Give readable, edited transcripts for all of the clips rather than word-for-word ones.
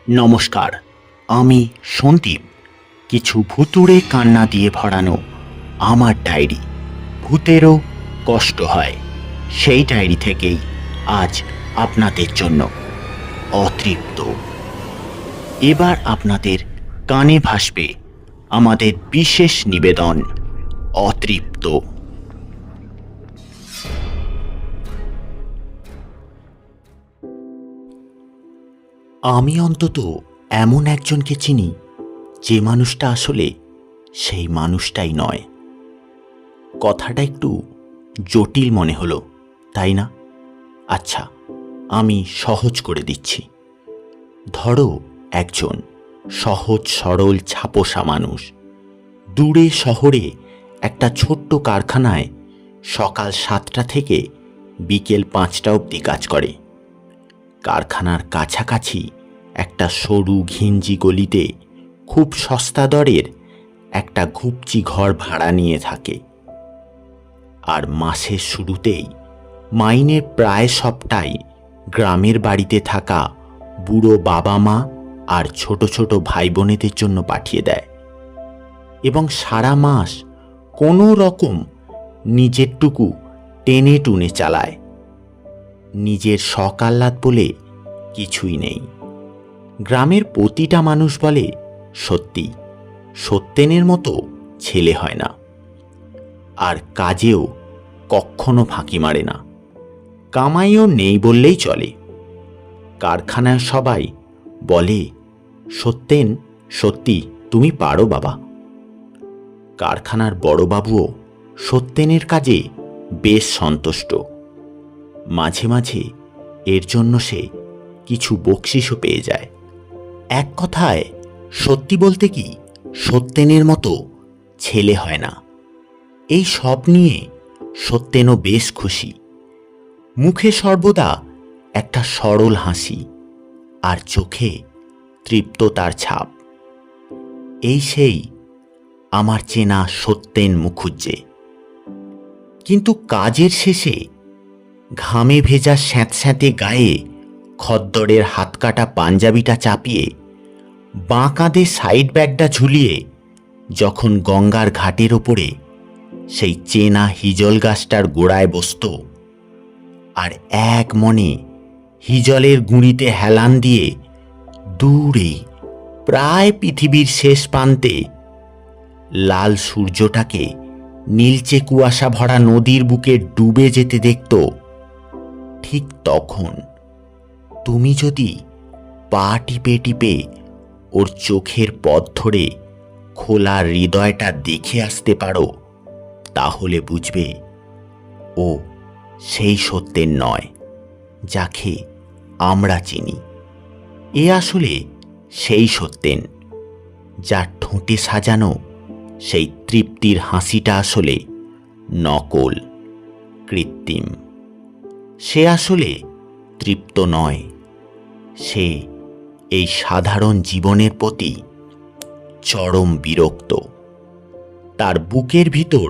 নমস্কার, আমি সন্দীপ। কিছু ভুতুড়ে কান্না দিয়ে ভরানো আমার ডায়েরি। ভূতেরও কষ্ট হয়, সেই ডায়েরি থেকেই আজ আপনাদের জন্য অতৃপ্ত। এবার আপনাদের কানে ভাসবে আমাদের বিশেষ নিবেদন অতৃপ্ত। আমি অন্তত এমন একজনকে চিনি যে মানুষটা আসলে সেই মানুষটাই নয়। কথাটা একটু জটিল মনে হলো, তাই না? আচ্ছা, আমি সহজ করে দিচ্ছি। ধরো একজন সহজ সরল ছাপোষা মানুষ দূরে শহরে একটা ছোট্ট কারখানায় সকাল 7টা থেকে বিকেল 5টা অবধি কাজ করে। কারখানার কাছাকাছি একটা সরু ঘিঞ্জি গলিতে খুব সস্তা দরের একটা ঘুপচি ঘর ভাড়া নিয়ে থাকে। আর মাসের শুরুতেই মাইনের প্রায় সবটাই গ্রামের বাড়িতে থাকা বুড়ো বাবা মা আর ছোট ছোট ভাই বোনেদের জন্য পাঠিয়ে দেয়, এবং সারা মাস কোনো রকম নিজেরটুকু টেনে টুনে চালায়। নিজের শখ আহ্লাদ বলে কিছুই নেই। গ্রামের প্রতিটা মানুষ বলে, সত্যি সত্যেনের মতো ছেলে হয় না। আর কাজেও কখনো ফাঁকি মারে না, কামাইও নেই বললেই চলে। কারখানায় সবাই বলে, সত্যেন সত্যি তুমি পারো বাবা। কারখানার বড়বাবুও সত্যেনের কাজে বেশ সন্তুষ্ট। মাঝে মাঝে এর জন্য সে কিছু বকশিসও পেয়ে যায়। এক কথায় সত্যি বলতে কি, সত্যেনের মতো ছেলে হয় না। এই সব নিয়ে সত্যেনও বেশ খুশি। মুখে সর্বদা একটা সরল হাসি, আর চোখে তৃপ্ততার ছাপ। এই সেই আমার চেনা সত্যেন মুখুজ্জে। কিন্তু কাজের শেষে ঘামে ভেজা স্যাঁতস্যাঁতে গায়ে খদ্দরের হাতকাটা পাঞ্জাবিটা চাপিয়ে বাঁ কাঁধে সাইড ব্যাগটা ঝুলিয়ে যখন গঙ্গার ঘাটের ওপরে সেই চেনা হিজল গাছটার গোড়ায় বসত, আর এক মনে হিজলের গুঁড়িতে হেলান দিয়ে দূরে প্রায় পৃথিবীর শেষ প্রান্তে লাল সূর্যটাকে নীলচে কুয়াশা ভরা নদীর বুকে ডুবে যেতে দেখত, ঠিক তখন তুমি যদি পা টিপে টিপে ওর চোখের পথ ধরে খোলা হৃদয়টা দেখে আসতে পারো, তাহলে বুঝবে ও সেই সত্যের নয় যাকে আমরা চিনি। এ আসলে সেই সত্যেন যার ঠোঁটে সাজানো সেই তৃপ্তির হাসিটা আসলে নকল, কৃত্রিম। সে আসলে তৃপ্ত নয়, সে এই সাধারণ জীবনের প্রতি চরম বিরক্ত। তার বুকের ভিতর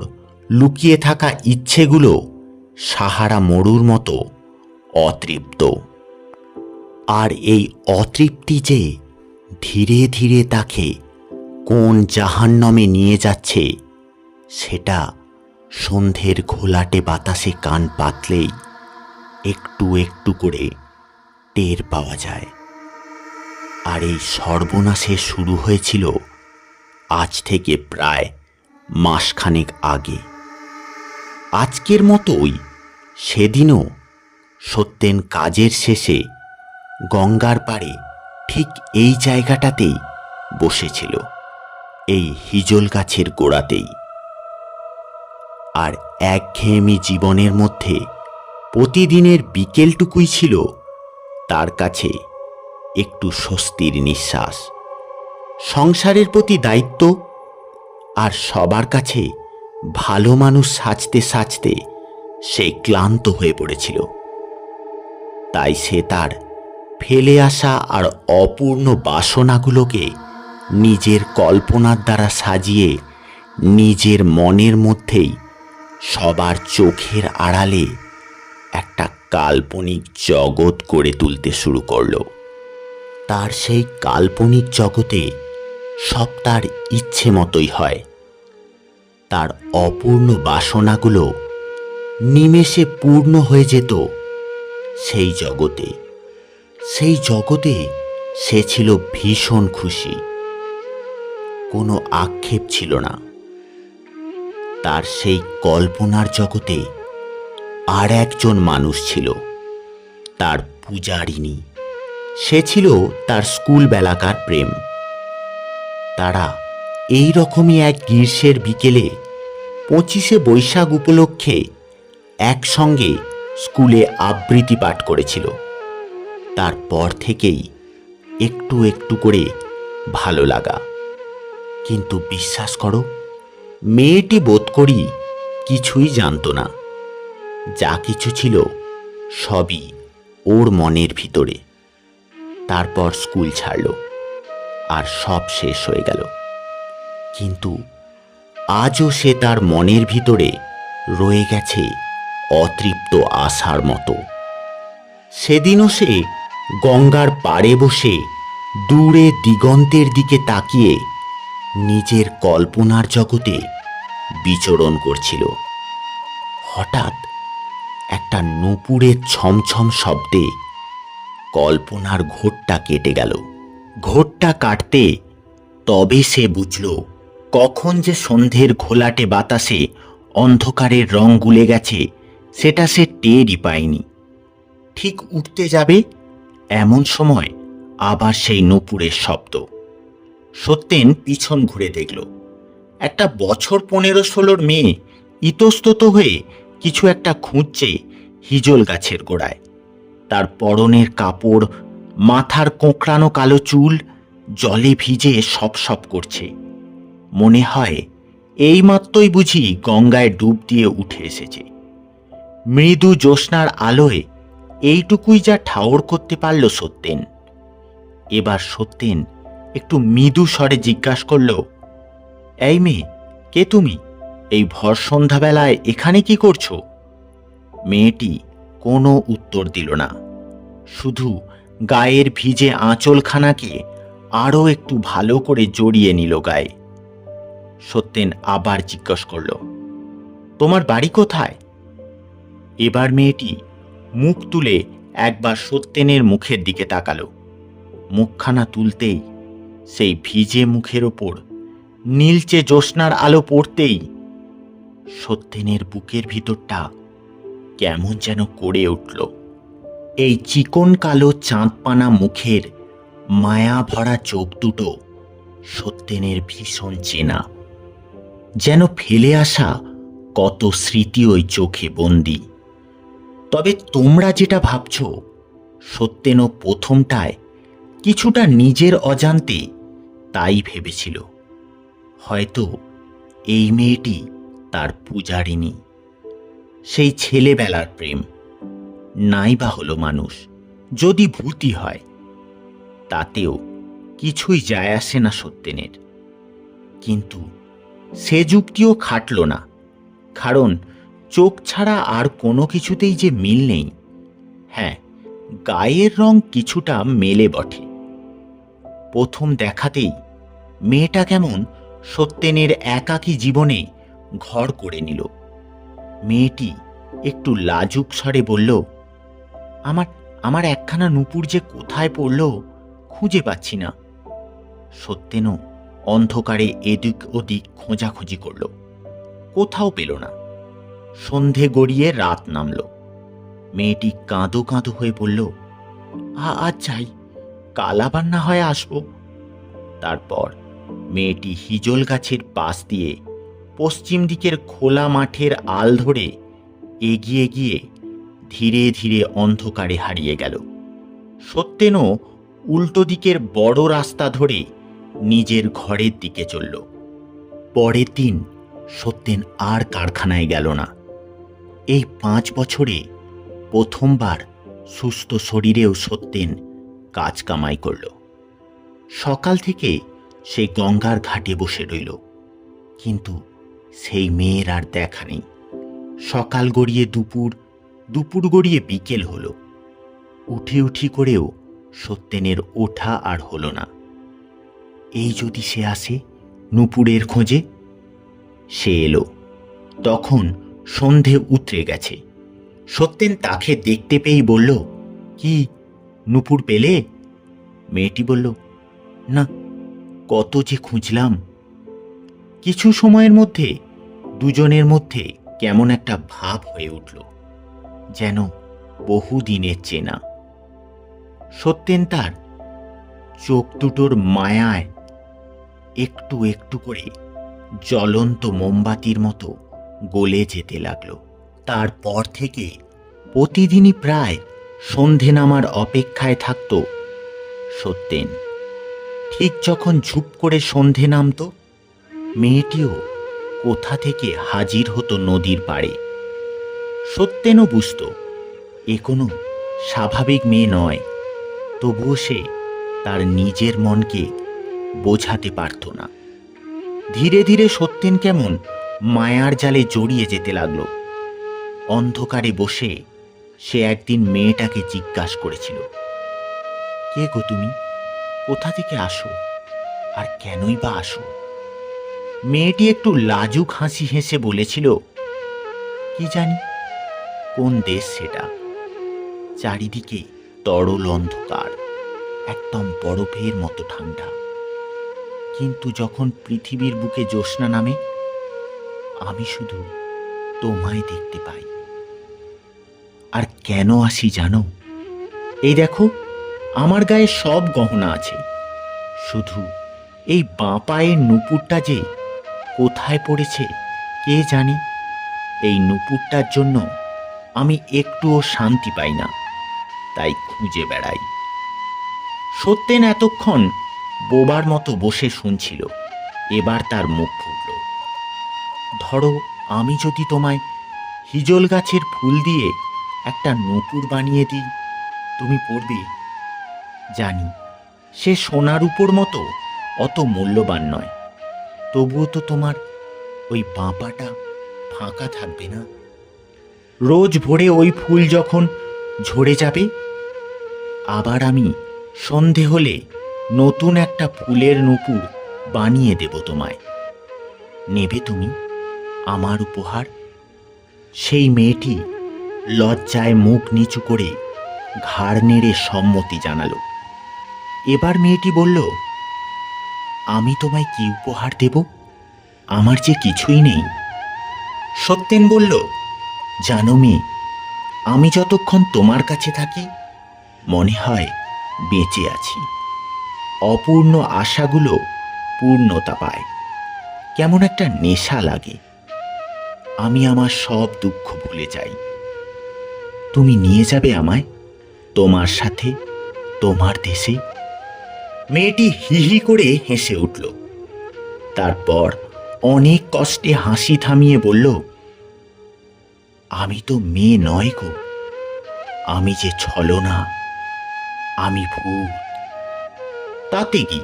লুকিয়ে থাকা ইচ্ছেগুলো সাহারা মরুর মতো অতৃপ্ত। আর এই অতৃপ্তি যে ধীরে ধীরে তাকে কোন জাহান্নামে নিয়ে যাচ্ছে, সেটা সন্ধ্যের ঘোলাটে বাতাসে কান পাতলেই একটু একটু করে টের পাওয়া যায়। আর এই সর্বনাশে শুরু হয়েছিল আজ থেকে প্রায় মাসখানেক আগে। আজকের মতোই সেদিনও সত্যেন কাজের শেষে গঙ্গার পাড়ে ঠিক এই জায়গাটাতেই বসেছিল, এই হিজল গাছের গোড়াতেই। আর একঘেয়েমি জীবনের মধ্যে প্রতিদিনের বিকেলটুকুই ছিল তার কাছে একটু স্বস্তির নিঃশ্বাস। সংসারের প্রতি দায়িত্ব আর সবার কাছে ভালো মানুষ সাজতে সাজতে সে ক্লান্ত হয়ে পড়েছিল। তাই সে তার ফেলে আসা আর অপূর্ণ বাসনাগুলোকে নিজের কল্পনার দ্বারা সাজিয়ে নিজের মনের মধ্যেই সবার চোখের আড়ালে একটা কাল্পনিক জগৎ গড়ে তুলতে শুরু করল। তার সেই কাল্পনিক জগতে সব তার ইচ্ছে মতোই হয়। তার অপূর্ণ বাসনাগুলো নিমেষে পূর্ণ হয়ে যেত সেই জগতে। সেই জগতে সে ছিল ভীষণ খুশি, কোনো আক্ষেপ ছিল না। তার সেই কল্পনার জগতে আর একজন মানুষ ছিল, তার পূজারিনী। সে ছিল তার স্কুল বেলাকার প্রেম। তারা এই রকমই এক গ্রীষ্মের বিকেলে 25শে বৈশাখ উপলক্ষে একসঙ্গে স্কুলে আবৃত্তি পাঠ করেছিল। তারপর থেকেই একটু একটু করে ভালো লাগা। কিন্তু বিশ্বাস করো, মেয়েটি বোধ করি কিছুই জানত না। যা কিছু ছিল সবই ওর মনের ভিতরে। তারপর স্কুল ছাড়ল, আর সব শেষ হয়ে গেল। কিন্তু আজও সে তার মনের ভিতরে রয়ে গেছে অতৃপ্ত আশার মতো। সেদিনও সে গঙ্গার পাড়ে বসে দূরে দিগন্তের দিকে তাকিয়ে নিজের কল্পনার জগতে বিচরণ করছিল। হঠাৎ একটা নূপুরের ছমছম শব্দে কল্পনার ঘোরটা কেটে গেল। ঘোরটা কাটতে তবে সে বুঝল কখন যে সন্ধ্যের ঘোলাটে বাতাসে অন্ধকারের রং গুলে গেছে সেটা সে টেরই পায়নি। ঠিক উঠতে যাবে এমন সময় আবার সেই নূপুরের শব্দ। সত্যেন পিছন ঘুরে দেখল একটা বছর 15-16 মেয়ে ইতস্তত হয়ে কিছু একটা খুঁজছে হিজল গাছের গোড়ায়। তার পরনের কাপড়, মাথার কোঁকড়ানো কালো চুল জলে ভিজে সপসপ করছে। মনে হয় এইমাত্রই বুঝি গঙ্গায় ডুব দিয়ে উঠে এসেছে। মৃদু জ্যোৎস্নার আলোয় এইটুকুই যা ঠাউর করতে পারল সত্যেন। এবার সত্যেন একটু মৃদু স্বরে জিজ্ঞাসা করল, এই মেয়ে, কে তুমি? এই ভর সন্ধ্যাবেলায় এখানে কি করছো? মেয়েটি কোনো উত্তর দিল না, শুধু গায়ের ভিজে আঁচলখানাকে আরও একটু ভালো করে জড়িয়ে নিল গায়ে। সত্যেন আবার জিজ্ঞেস করল, তোমার বাড়ি কোথায়? এবার মেয়েটি মুখ তুলে একবার সত্যেনের মুখের দিকে তাকালো। মুখখানা তুলতেই সেই ভিজে মুখের ওপর নীলচে জ্যোৎস্নার আলো পড়তেই সত্যেনের বুকের ভিতরটা কেমন যেন করে উঠল। এই চিকন কালো চাঁদপানা মুখের মায়া ভরা চোখ দুটো সত্যেনের ভীষণ চেনা, যেন ফেলে আসা কত স্মৃতি ওই চোখে বন্দি। তবে তোমরা যেটা ভাবছ, সত্যেনও প্রথমটায় কিছুটা নিজের অজান্তে তাই ভেবেছিল। হয়তো এই মেয়েটি তার পূজারিনী, সেই ছেলেবেলার প্রেম। নাই বা হলো মানুষ, যদি ভূতি হয় তাতেও কিছুই যায় আসে না সত্যেনের। কিন্তু সে যুক্তিও খাটল না, কারণ চোখ ছাড়া আর কোনো কিছুতেই যে মিল নেই। হ্যাঁ, গায়ের রং কিছুটা মেলে বটে। প্রথম দেখাতেই মেয়েটা কেমন সত্যেনের একাকী জীবনে ঘর করে নিল। মেয়েটি একটু লাজুক স্বরে বলল, আমার একখানা নূপুর যে কোথায় পড়ল খুঁজে পাচ্ছি না। সত্যেনও অন্ধকারে এদিক ওদিক খোঁজাখুঁজি করল, কোথাও পেল না। সন্ধে গড়িয়ে রাত নামল। মেয়েটি কাঁদো কাঁদো হয়ে বলল, আজ যাই, কাল আবার না হয় আসবো। তারপর মেয়েটি হিজল গাছের পাশ দিয়ে পশ্চিম দিকের খোলা মাঠের আল ধরে এগিয়ে গিয়ে ধীরে ধীরে অন্ধকারে হারিয়ে গেল। সত্যেনও উল্টো দিকের বড় রাস্তা ধরে নিজের ঘরের দিকে চলল। পরের দিন সত্যেন আর কারখানায় গেল না। এই 5 বছরে প্রথমবার সুস্থ শরীরেও সত্যেন কাজ কামাই করল। সকাল থেকে সে গঙ্গার ঘাটে বসে রইল, কিন্তু সেই মেয়ের আর দেখা নেই। সকাল গড়িয়ে দুপুর, দুপুর গড়িয়ে বিকেল হলো। উঠি উঠি করেও সত্যেনের ওঠা আর হলো না। এই যদি সে আসে নূপুরের খোঁজে। সে এলো। তখন সন্ধে উতরে গেছে। সত্যেন তাকে দেখতে পেয়েই বলল, কি নূপুর পেলে? মেয়েটি বলল, না, কত যে খুঁজলাম। কিছু সময়ের মধ্যে দুজনের মধ্যে কেমন একটা ভাব হয়ে উঠল, যেন বহুদিনের চেনা। সত্যেন তার চোখ দুটোর মায়ায় একটু একটু করে জ্বলন্ত মোমবাতির মতো গলে যেতে লাগলো। তারপর থেকে প্রতিদিনই প্রায় সন্ধে নামার অপেক্ষায় থাকত সত্যেন। ঠিক যখন ঝুপ করে সন্ধে নামত, মেয়েটিও কোথা থেকে হাজির হতো নদীর পাড়ে। সত্যেনও বুঝত এ কোনো স্বাভাবিক মেয়ে নয়, তবুও সে তার নিজের মনকে বোঝাতে পারত না। ধীরে ধীরে সত্যেন কেমন মায়ার জালে জড়িয়ে যেতে লাগলো। অন্ধকারে বসে সে একদিন মেয়েটাকে জিজ্ঞাসা করেছিল, কে গো তুমি? কোথা থেকে আসো? আর কেনই বা আসো? মেয়েটি একটু লাজুক হাসি হেসে বলেছিল, কি জানি কোন দেশ সেটা, চারিদিকে তরল অন্ধকার, একদম বরফের মতো ঠান্ডা, কিন্তু যখন পৃথিবীর বুকে জ্যোৎস্না নামে, আমি শুধু তোমায় দেখতে পাই। আর কেন আসি জানো? এই দেখো, আমার গায়ে সব গহনা আছে, শুধু এই বাঁ পায়ের নূপুরটা যে কোথায় পড়েছে কে জানে। এই নূপুরটার জন্য আমি একটুও শান্তি পাই না, তাই খুঁজে বেড়াই। সত্যেন এতক্ষণ বোবার মতো বসে শুনছিল। এবার তার মুখ ফুটল, ধরো আমি যদি তোমায় হিজল গাছের ফুল দিয়ে একটা নূপুর বানিয়ে দিই, তুমি পড়বে? জানি সে সোনার উপর মতো অত মূল্যবান নয়, তবুও তো তোমার ওই বাঁ পাটা ফাঁকা থাকবে না। রোজ ভোরে ওই ফুল যখন ঝরে যাবে, আবার আমি সন্ধে হলে নতুন একটা ফুলের নূপুর বানিয়ে দেব তোমায়। নেবে তুমি আমার উপহার? সেই মেয়েটি লজ্জায় মুখ নিচু করে ঘাড় নেড়ে সম্মতি জানালো। এবার মেয়েটি বলল, আমি তোমায় কি উপহার দেব? আমার যে কিছুই নেই। সত্যেন বলল, জানো মেয়ে, আমি যতক্ষণ তোমার কাছে থাকি মনে হয় বেঁচে আছি। অপূর্ণ আশাগুলো পূর্ণতা পায়, কেমন একটা নেশা লাগে। আমি আমার সব দুঃখ ভুলে যাই। তুমি নিয়ে যাবে আমায় তোমার সাথে তোমার দেশে? মেয়েটি হি হি করে হেসে উঠল। তারপর অনেক কষ্টে হাসি থামিয়ে বলল, আমি তো মেয়ে নয় গো, আমি যে ছলনা, আমি ভূত। তাতে কি,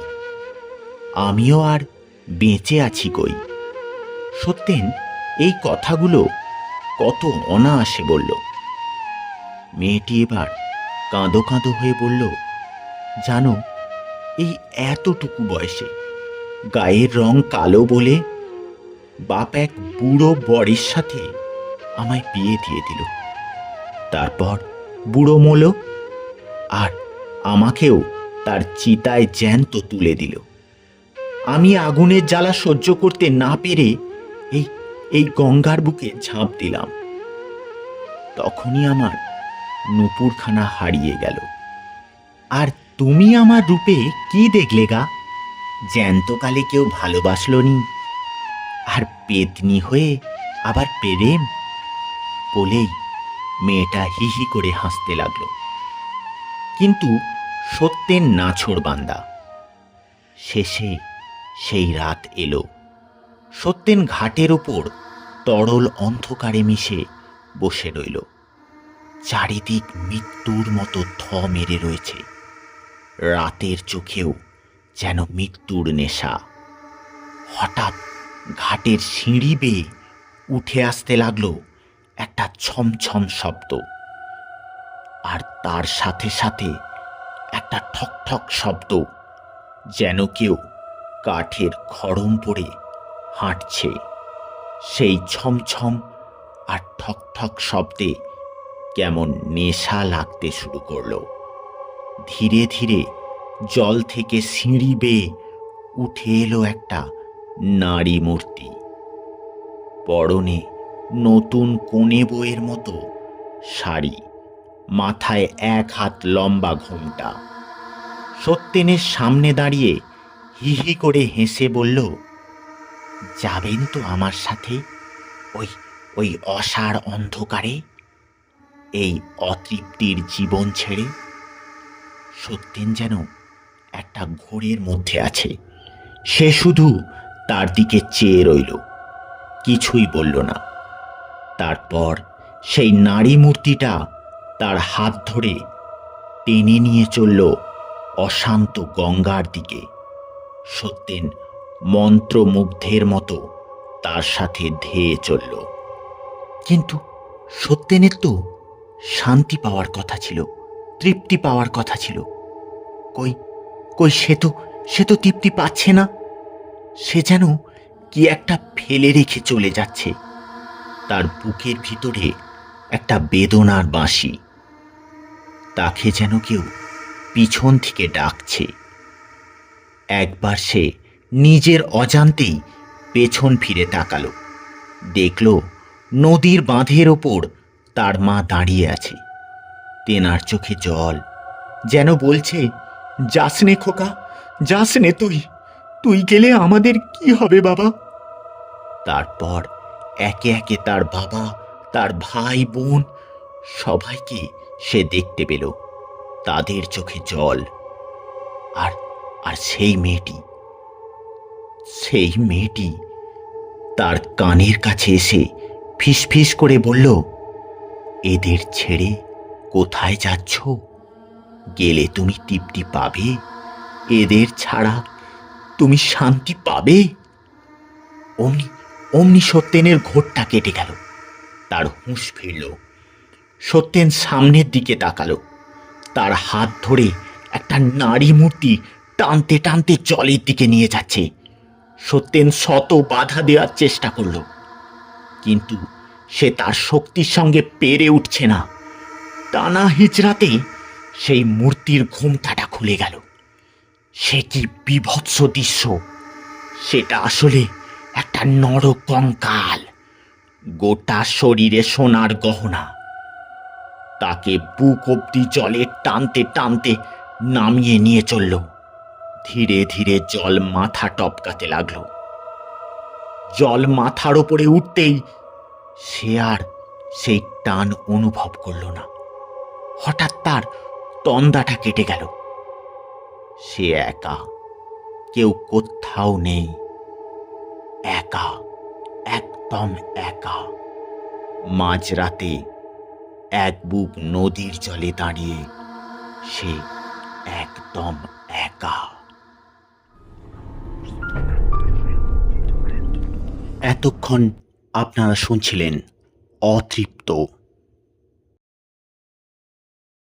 আমিও আর বেঁচে আছি কই। সত্যেন এই কথাগুলো কত অনায়াসে বলল। মেয়েটি এবার কাঁদো কাঁদো হয়ে বলল, জানো, এই এতটুকু বয়সে গায়ের রং কালো বলে বাপ এক বুড়ো বরের সাথে আমায় বিয়ে দিয়ে দিল। তারপর বুড়ো মল, আর আমাকেও তার চিতায় জ্যান্ত তুলে দিল। আমি আগুনের জ্বালা সহ্য করতে না পেরে এই এই গঙ্গার বুকে ঝাঁপ দিলাম। তখনই আমার নূপুরখানা হারিয়ে গেল। আর তুমি আমার রূপে কি দেখলে গা? জ্যান্তকালে কেউ ভালোবাসল নি, আর পেতনি হয়ে আবার প্রেম বলেই মেয়েটা হি হি করে হাসতে লাগলো। কিন্তু সত্যের নাছোড় বান্দা। শেষে সেই রাত এলো। সত্যেন ঘাটের ওপর তরল অন্ধকারে মিশে বসে রইল। চারিদিক মৃত্যুর মতো থ মেরে রয়েছে। রাতের চোখেও যেন মৃত্যুর নেশা। হঠাৎ ঘাটের সিঁড়ি বেয়ে উঠে আসতে লাগলো একটা ছমছম শব্দ, আর তার সাথে সাথে একটা একটা ঠক ঠক শব্দ, যেন কেউ কাঠের খড়ম পড়ে হাঁটছে। সেই ছমছম আর ঠক ঠক শব্দে কেমন নেশা লাগতে শুরু করলো। ধীরে ধীরে জল থেকে সিঁড়ি বেয়ে উঠে এলো একটা নারী মূর্তি। পরনে নতুন কনে বইয়ের মতো শাড়ি, মাথায় 1 হাত লম্বা ঘোমটা। সত্যেনের সামনে দাঁড়িয়ে হি হি করে হেসে বলল, যাবেন তো আমার সাথে ওই ওই অসার অন্ধকারে, এই অতৃপ্তির জীবন ছেড়ে? সত্যেন যেন একটা ঘোরের মধ্যে আছে। সে শুধু তার দিকে চেয়ে রইল, কিছুই বলল না। তারপর সেই নারী মূর্তিটা তার হাত ধরে টেনে নিয়ে চলল অশান্ত গঙ্গার দিকে। সত্যেন মন্ত্রমুগ্ধের মতো তার সাথে ধেয়ে চলল। কিন্তু সত্যেনের তো শান্তি পাওয়ার কথা ছিল, তৃপ্তি পাওয়ার কথা ছিল। কই কই সে তো তৃপ্তি পাচ্ছে না। সে যেন কি একটা ফেলে রেখে চলে যাচ্ছে। তার বুকের ভিতরে একটা বেদনার বাঁশি, তাকে যেন কেউ পিছন থেকে ডাকছে। একবার সে নিজের অজান্তেই পেছন ফিরে তাকালো। দেখল নদীর বাঁধের ওপর তার মা দাঁড়িয়ে আছে। তেনার চোখে জল, যেন বলছে, যাস নে খোকা, যাস নে, তুই গেলে আমাদের কি হবে বাবা? তারপর একে একে তার বাবা, তার ভাই বোন সবাইকে সে দেখতে পেল। তাদের চোখে জল। আর আর সেই মেয়েটি তার কানের কাছে এসে ফিসফিস করে বলল, এদের ছেড়ে কোথায় যাচ্ছ? গেলে তুমি তৃপ্তি পাবে? এদের ছাড়া তুমি শান্তি পাবে? অমনি অমনি সত্যেনের ঘোরটা কেটে গেল। তার হুঁশ ফিরল। সত্যেন সামনের দিকে তাকালো। তার হাত ধরে একটা নারী মূর্তি টানতে টানতে জলের দিকে নিয়ে যাচ্ছে। সত্যেন শত বাধা দেওয়ার চেষ্টা করল, কিন্তু সে তার শক্তির সঙ্গে পেরে উঠছে না। টানা হিচড়াতে সেই মূর্তির ঘোমটাটা খুলে গেল। সে কি বীভৎস দৃশ্য! সেটা আসলে একটা নরকঙ্কাল, গোটা শরীরে সোনার গহনা। তাকে বুক অব্দি জলে টানতে টানতে নামিয়ে নিয়ে চলল। ধীরে ধীরে জল মাথা টপকাতে লাগলো। জল মাথার ওপরে উঠতেই সে আর সেই টান অনুভব করল না। হঠাৎ তার তন্দাটা কেটে গেল। সে একা, কেউ কোথাও নেই। একা, একদম একা। মাঝরাতে এক বুক নদীর জলে দাঁড়িয়ে সে একদম একা। এতক্ষণ আপনারা শুনছিলেন অতৃপ্ত।